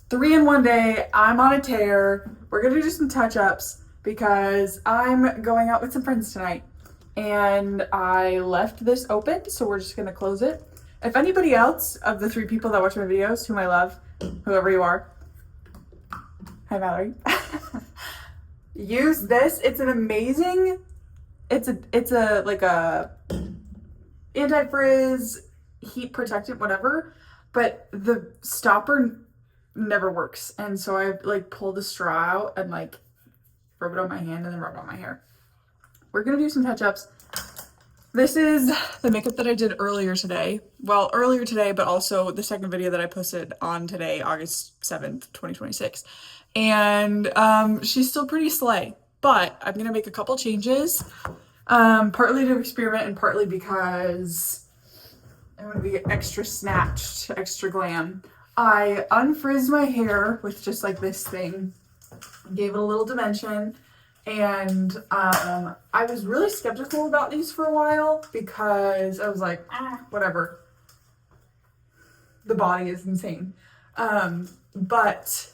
Three in one day. I'm on a tear. We're gonna do some touch-ups because I'm going out with some friends tonight. And I left this open, so we're just gonna close it. If anybody else of the three people that watch my videos, whom I love, whoever you are, hi Mallory, use this. It's an amazing, it's a like a anti-frizz, heat protectant, whatever, but the stopper never works. And so I like pulled the straw out and like rub it on my hand and then rub it on my hair. We're gonna do some touch-ups. This is the makeup that I did earlier today. Well, earlier today, but also the second video that I posted on today, August 7th, 2026. And she's still pretty slay, but I'm gonna make a couple changes. Partly to experiment and partly because I want to be extra snatched, extra glam. I unfrizzed my hair with just like this thing, gave it a little dimension, and I was really skeptical about these for a while because I was like, whatever. The body is insane. But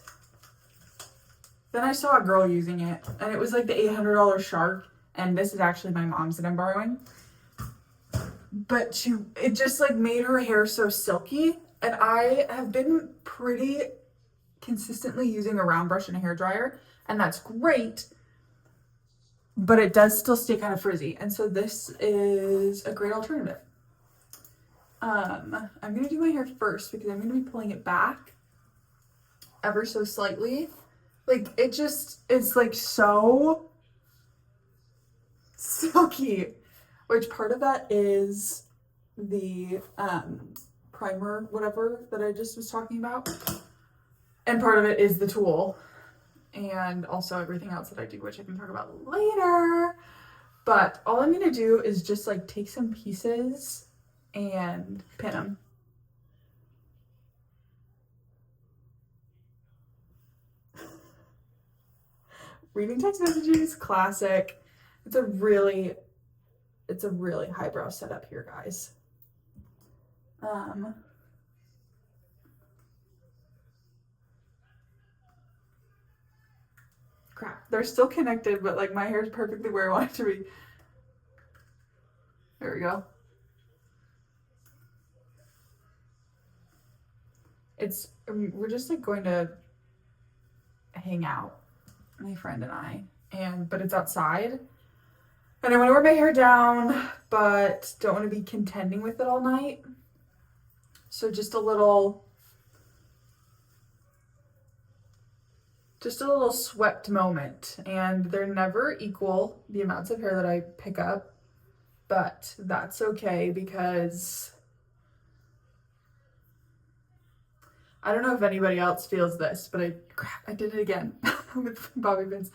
then I saw a girl using it, and it was like the $800 Shark, and this is actually my mom's that I'm borrowing. But it just like made her hair so silky, and I have been pretty consistently using a round brush and a hair dryer, and that's great, but it does still stay kind of frizzy, and so this is a great alternative. I'm gonna do my hair first because I'm gonna be pulling it back ever so slightly. Like it just is like so silky, which part of that is the primer whatever that I just was talking about, and part of it is the tool, and also everything else that I do, which I can talk about later. But all I'm gonna do is just like take some pieces and pin them. Reading text messages, classic. It's a really highbrow setup here, guys. Crap, they're still connected, but like my hair is perfectly where I want it to be. There we go. We're just like going to hang out, my friend and I, but it's outside. And I want to wear my hair down, but don't want to be contending with it all night. So just a little swept moment. And they're never equal, the amounts of hair that I pick up, but that's okay because I don't know if anybody else feels this, but I did it again with bobby pins.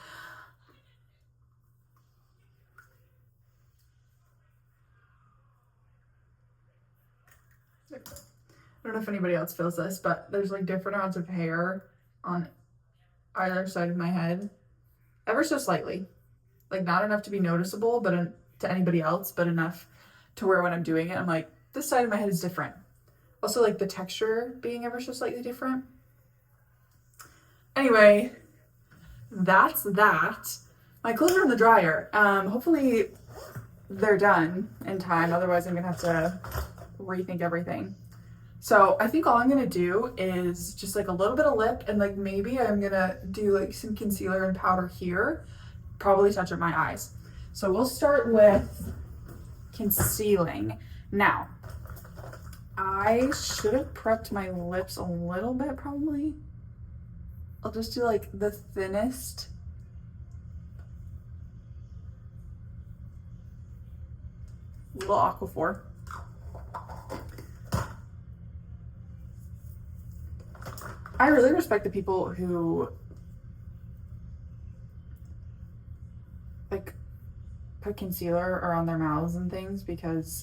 I don't know if anybody else feels this, but there's like different amounts of hair on either side of my head, ever so slightly, like not enough to be noticeable, but to anybody else, but enough to where when I'm doing it, I'm like, this side of my head is different. Also, like the texture being ever so slightly different. Anyway, that's that. My clothes are in the dryer. Hopefully they're done in time. Otherwise, I'm gonna have to rethink everything. So I think all I'm gonna do is just like a little bit of lip, and like maybe I'm gonna do like some concealer and powder here, probably touch up my eyes. So we'll start with concealing. Now, I should have prepped my lips a little bit probably. I'll just do like the thinnest. Little Aquaphor. I really respect the people who like put concealer around their mouths and things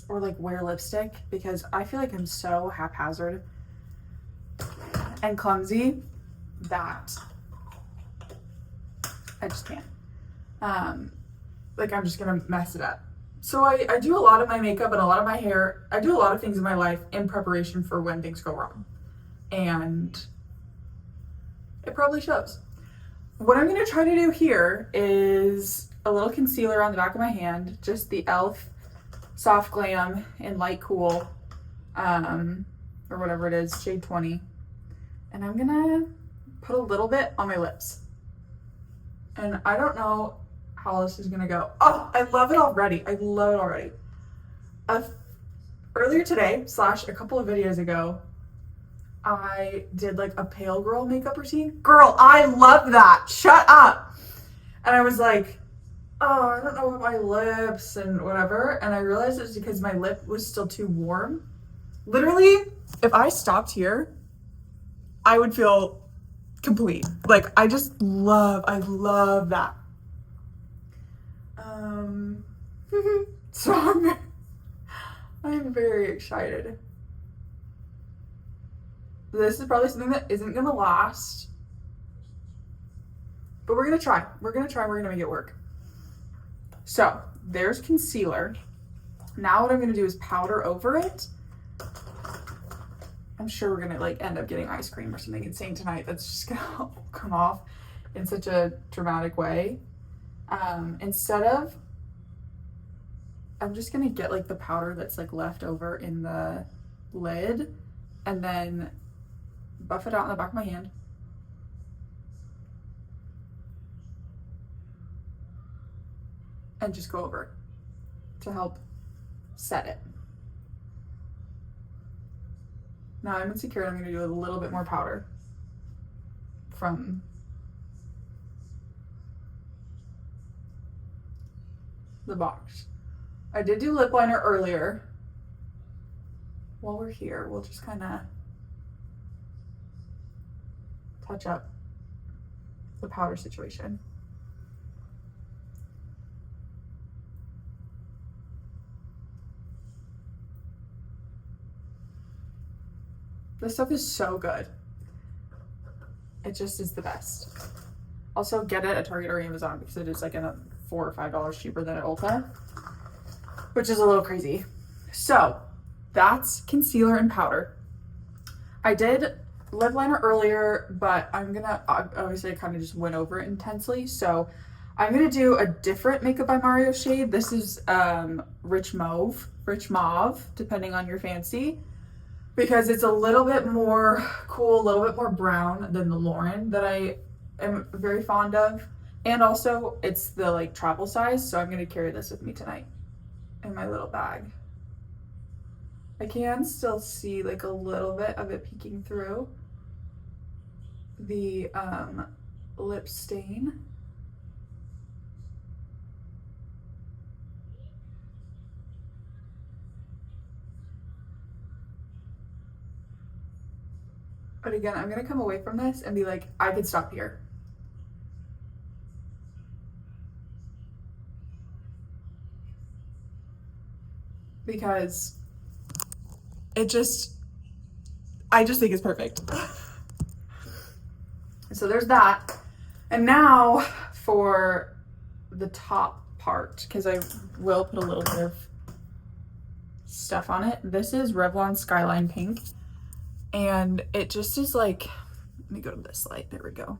or like wear lipstick, because I feel like I'm so haphazard and clumsy that I just can't. Like I'm just gonna mess it up. So I do a lot of my makeup and a lot of my hair. I do a lot of things in my life in preparation for when things go wrong. And it probably shows. What I'm going to try to do here is a little concealer on the back of my hand, just the e.l.f. Soft Glam in Light Cool, or whatever it is, shade 20. And I'm going to put a little bit on my lips. And I don't know how this is going to go. Oh, I love it already. I love it already. Earlier today, / a couple of videos ago, I did like a pale girl makeup routine. Girl, I love that. Shut up. And I was like, oh, I don't know about my lips and whatever. And I realized it's because my lip was still too warm. Literally, if I stopped here, I would feel complete. Like, I love that. So I'm very excited. This is probably something that isn't gonna last, but we're gonna try. We're gonna make it work. So there's concealer. Now what I'm gonna do is powder over it. I'm sure we're gonna like end up getting ice cream or something insane tonight that's just gonna come off in such a dramatic way. Instead of, I'm just gonna get like the powder that's like left over in the lid and then buff it out in the back of my hand. And just go over it to help set it. Now I'm insecure and I'm gonna do a little bit more powder from the box. I did do lip liner earlier. While we're here, we'll just kind of touch up the powder situation. This stuff is so good. It just is the best. Also, get it at Target or Amazon because it is like $4 or $5 cheaper than at Ulta, which is a little crazy. So that's concealer and powder. I did lip liner earlier, but I'm gonna, obviously I kind of just went over it intensely. So I'm gonna do a different Makeup by Mario shade. This is Rich Mauve, depending on your fancy, because it's a little bit more cool, a little bit more brown than the Lauren that I am very fond of. And also it's the like travel size. So I'm gonna carry this with me tonight in my little bag. I can still see like a little bit of it peeking through the lip stain. But again, I'm gonna come away from this and be like, I could stop here. Because I just think it's perfect. So there's that. And now for the top part, because I will put a little bit of stuff on it. This is Revlon Skyline Pink. And it just is like, let me go to this light. There we go.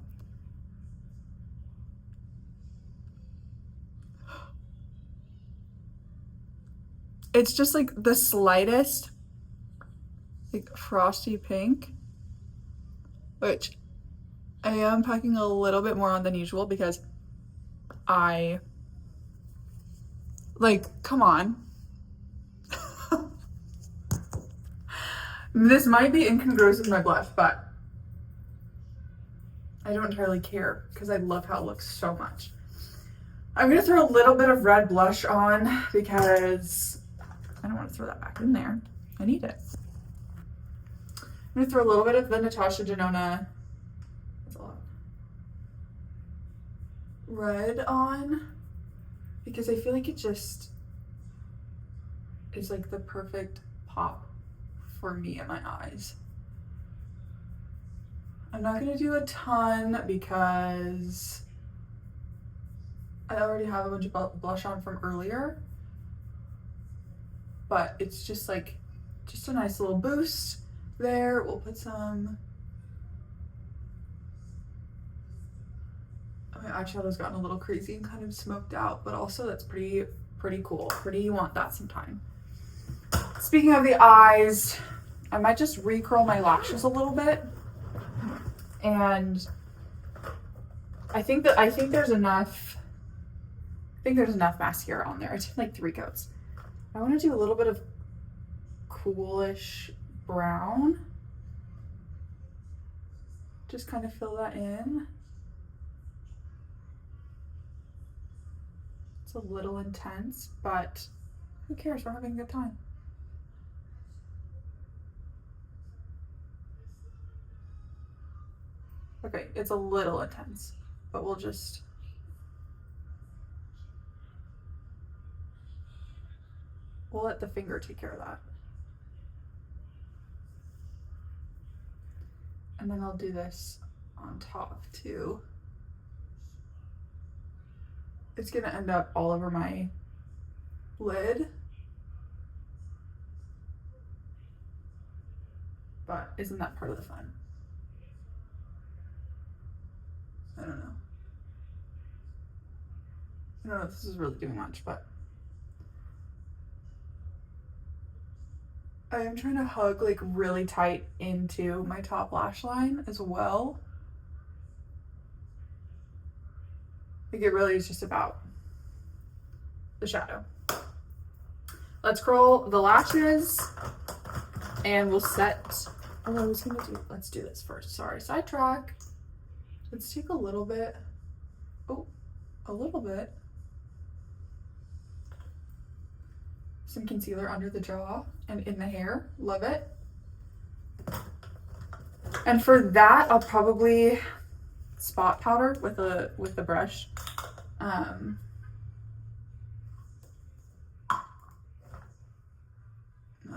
It's just like the slightest like frosty pink, which I am packing a little bit more on than usual because I like, come on. This might be incongruous with my blush, but I don't entirely care because I love how it looks so much. I'm gonna throw a little bit of red blush on because I don't want to throw that back in there. I need it. I'm gonna throw a little bit of the Natasha Denona, that's a lot, red on because I feel like it just is like the perfect pop for me in my eyes. I'm not gonna do a ton because I already have a bunch of blush on from earlier, but it's just like, just a nice little boost there. We'll put some eyeshadow's gotten a little crazy and kind of smoked out, but also that's pretty cool. Pretty, you want that sometime. Speaking of the eyes, I might just recurl my lashes a little bit. And I think there's enough mascara on there. I did like 3 coats. I want to do a little bit of coolish brown. Just kind of fill that in. It's a little intense, but who cares? We're having a good time. Okay, it's a little intense, but we'll let the finger take care of that. And then I'll do this on top too. It's gonna end up all over my lid. But isn't that part of the fun? I don't know. I don't know if this is really doing much, but I am trying to hug like really tight into my top lash line as well. Like it really is just about the shadow. Let's curl the lashes and we'll set, let's do this first. Sorry, sidetrack. Let's take a little bit. Some concealer under the jaw and in the hair. Love it. And for that, I'll probably spot powder with a brush. I'm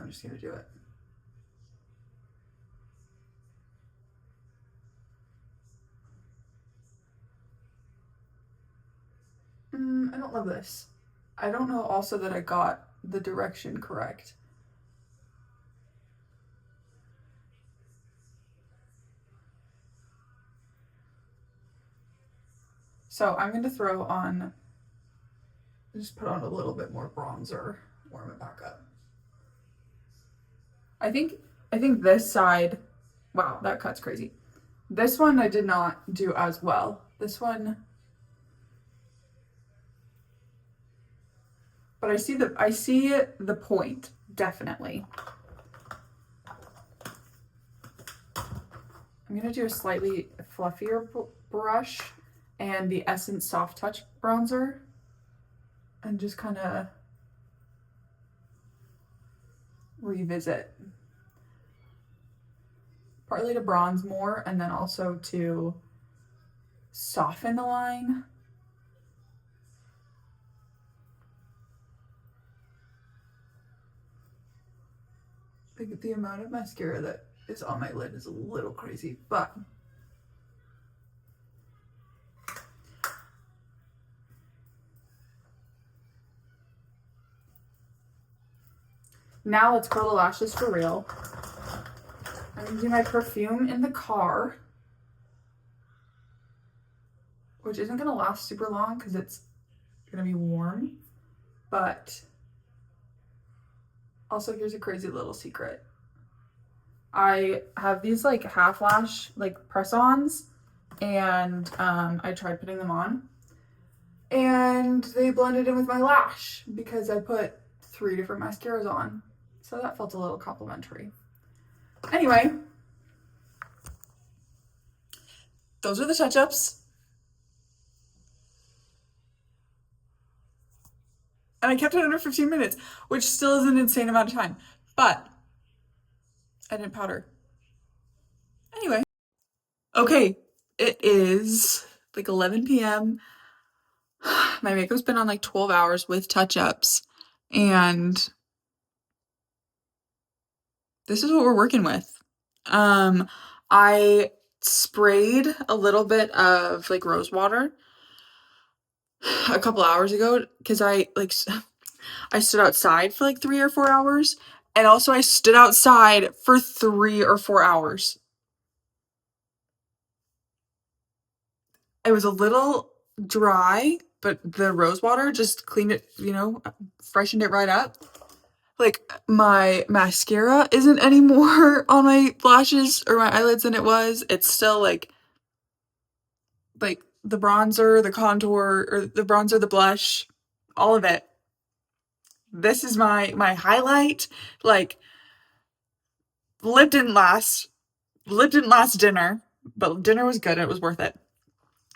just gonna do it. I don't love this. I don't know also that I got the direction correct. So I'm going to just put on a little bit more bronzer, warm it back up. I think this side, wow, that cut's crazy. This one I did not do as well. This one, but I see the point, definitely. I'm gonna do a slightly fluffier brush and the Essence Soft Touch bronzer and just kind of revisit. Partly to bronze more and then also to soften the line. The amount of mascara that is on my lid is a little crazy, but now let's curl the lashes for real. I'm gonna do my perfume in the car, which isn't gonna last super long because it's gonna be warm, but also here's a crazy little secret. I have these like half lash like press-ons and I tried putting them on and they blended in with my lash because I put 3 different mascaras on. So that felt a little complimentary. Anyway, those are the touch-ups. And I kept it under 15 minutes, which still is an insane amount of time. But I didn't powder. Anyway. Okay, it is like 11 p.m. My makeup's been on like 12 hours with touch-ups. And this is what we're working with. I sprayed a little bit of like rose water a couple hours ago because I stood outside for like 3 or 4 hours, and also I stood outside for 3 or 4 hours. It was a little dry, but the rose water just cleaned it, you know, freshened it right up. Like, my mascara isn't any more on my lashes or my eyelids than it was. It's still like the bronzer, the contour, or the bronzer, the blush, all of it. This is my highlight. Like, lip didn't last. Lip didn't last dinner, but dinner was good. It was worth it.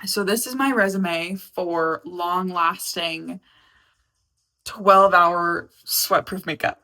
So this is my resume for long lasting 12-hour sweat proof makeup.